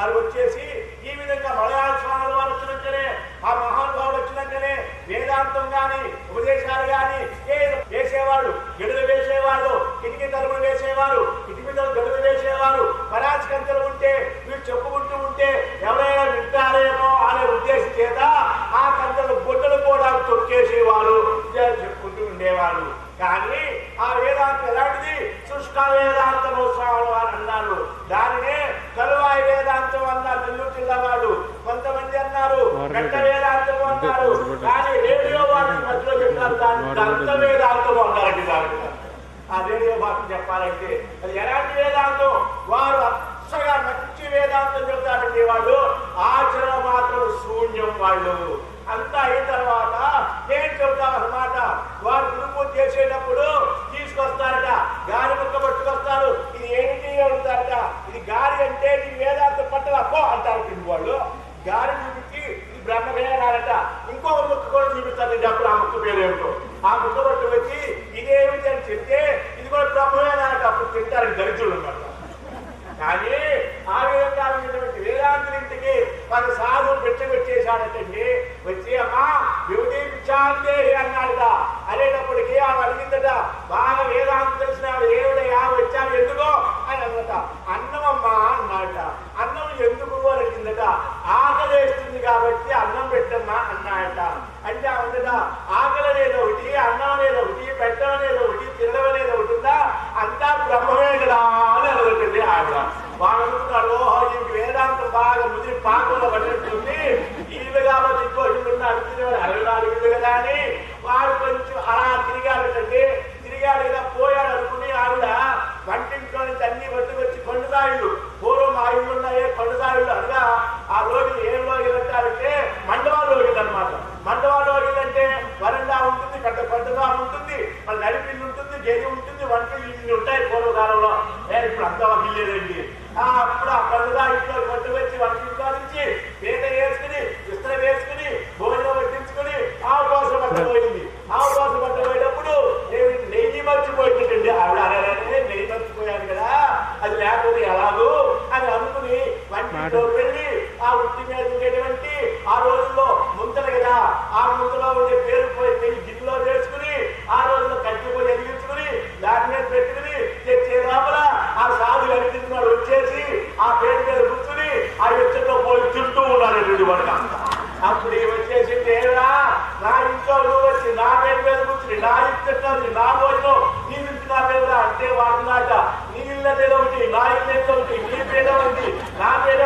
మరి వచ్చేసి ఈ విధంగా మలయాళ స్వాముల వారు వచ్చినాకనే ఆ మహానుభావుడు వచ్చినాకనే వేదాంతం గాని ఉపదేశాలు గాని వేసేవాళ్ళు, గడులు వేసేవాళ్ళు, కిటికీ తలుపులు వేసేవారు, కిటికీ గడులు వేసేవారు. పరాచికంతలు ఉంటే వీళ్ళు చెప్పుకుంటూ ఉంటే ఎవరైనా వింటారేమో అనే ఉద్దేశం చేత ఆ కంతలు గుడ్డలు కూడా తొక్కేసేవారు, చెప్పుకుంటూ ఉండేవాళ్ళు. కానీ ఆ వేదాంతం ఎలాంటిది? శుష్క వేదాంతం స్వాములు వారు అన్నారు. దానినే కలువాయి వేదాంతం అన్నారు నెల్లూరు జిల్లా వాళ్ళు. కొంతమంది అన్నారు గంట వేదాంతం అన్నారు. కానీ రేడియో వాటి మధ్యలో చెప్పారు దాన్ని దంత వేదాంతం అన్నారండి. దాని ఆ రేడియో భాష చెప్పాలంటే అది ఎలాంటి వేదాంతం? వారు అచ్చగా మంచి వేదాంతం చెప్తారండి. వాళ్ళు ఆచరణ మాత్రం శూన్యం. వాళ్ళు అంతా అయిన తర్వాత ఏం చెబుతారు అన్నమాట. వారు గురుపూజ చేసేటప్పుడు తీసుకొస్తారట, గాలి ముక్క పట్టుకొస్తారు. ఇది ఏంటి అడుగుతారట. ఇది గాలి అంటే ఇది వేదాంతం పట్టలు అప్పో అంటారు వాళ్ళు. గాలి చూపించి ఇది బ్రహ్మవేదాలట. ఇంకొక ముక్క కూడా చూపిస్తారు. అప్పుడు ఆ ముక్క పేరు ఏమిటో ఆ ముక్క పట్టు వచ్చి ఇదేమిటి అని చెప్తే ఇది కూడా బ్రహ్మవేదాలట. అప్పుడు తింటారు దరిద్రులు అన్నమాట. కానీ ఆ విధంగా వేదాంతుడింటికి మన సాధువు పెట్టేశాడటండి. వచ్చి అమ్మా యువతి పిచ్చాందే అన్నాడట. అనేటప్పటికీ ఆమె అడిగిందట, బాగా వేదాంతం తెలిసిన ఏమిటయా వచ్చాను ఎందుకో అని అన్నట. అన్నం అమ్మా అన్నాడట. అన్నం ఎందుకు అని అడిగిందట. ఆకలి వేస్తుంది కాబట్టి అన్నం పెట్టమ్మా అన్నాడట. అంటే అవునట, ఆకలి అనేది ఒకటి, అన్నం అనేది ఒకటి, పెట్టడం అనేది ఒకటి, తినడం అనేది ఒకటి ఉందా? అంతా బ్రహ్మమే కదా అని అడగటండి ఆవిడ. వాళ్ళు అనుకున్నారు ఇంక వేదాంతం బాగా ముదిరి పాకంలో పడినట్టుంది. ఇల్లు కాబట్టి ఇంకో ఇల్లు అడుగుతున్నారు 64 ఇల్లు కదా అని వాడు కొంచెం అలా తిరిగాడటండి. తిరిగాడు కదా పోయాడు అనుకుని ఆవిడ వంటింట్లో నుంచి అన్ని పట్టుకొచ్చి కొండదాయిళ్ళు, పూర్వం ఆ ఇళ్ళు ఉన్నాయే కొండదాయిళ్ళు అనగా ఆ రోజులు ఏం లోగిలు అంటారంటే మండవా లోగిలు అనమాట. మండవా లోగిలు అంటే వరండా ఉంటుంది, పెద్ద పెద్దగా ఉంటుంది, మన నడిపిల్లు ఉంటుంది, గది ఉంటుంది, వంటలు ఇన్ని ఉంటాయి పూర్వకాలంలో. ఇప్పుడు అంతా ఇల్లేదండి. అప్పుడు ఆ పండుగ ఇంట్లో పట్టుకొచ్చి వంటింట్లో నుంచి పీట వేసుకుని విస్తర వేసుకుని భోజనం పట్టించుకుని ఆవు కోసం పట్టబోయింది. ఆవు కోసం పట్టబోయేటప్పుడు నెయ్యి మర్చిపోయిందండి. ఆవిడ నెయ్యి మర్చిపోయాను కదా, అది లేకపోతే ఎలాగూ అని అనుకుని వంటింట్లో వెళ్ళి ఆ ఉట్టి మీద ఉండేటువంటి ఆ రోజుల్లో ముంతలు కదా, ఆ ముంతలో ఉండే పేరు పోయి నెయ్యి గిన్నెలో వేసుకుని ఆ రోజుల్లో కట్టిపోయి ఎదిగించుకుని దాని మీద పెట్టుకుని తెచ్చే లోపల ఆ సాధు అనిపించినాడు వచ్చేసి ఆ పేరు మీద కూర్చుని ఆ ఎచ్చతో పోయి తింటూ ఉన్నాడు వాడు. అప్పుడు వచ్చేసి దేవుడా నా ఇంట్లో నువ్వు వచ్చి నా పేరు మీద కూర్చుని నా ఇచ్చేటది నా భోజనం నీ నుంచి నా పేరు అంటే వాడు నాట నీ ఇళ్ళ ఒకటి, నా ఇల్లు ఒకటి, నీ పేద ఒకటి, నా పేద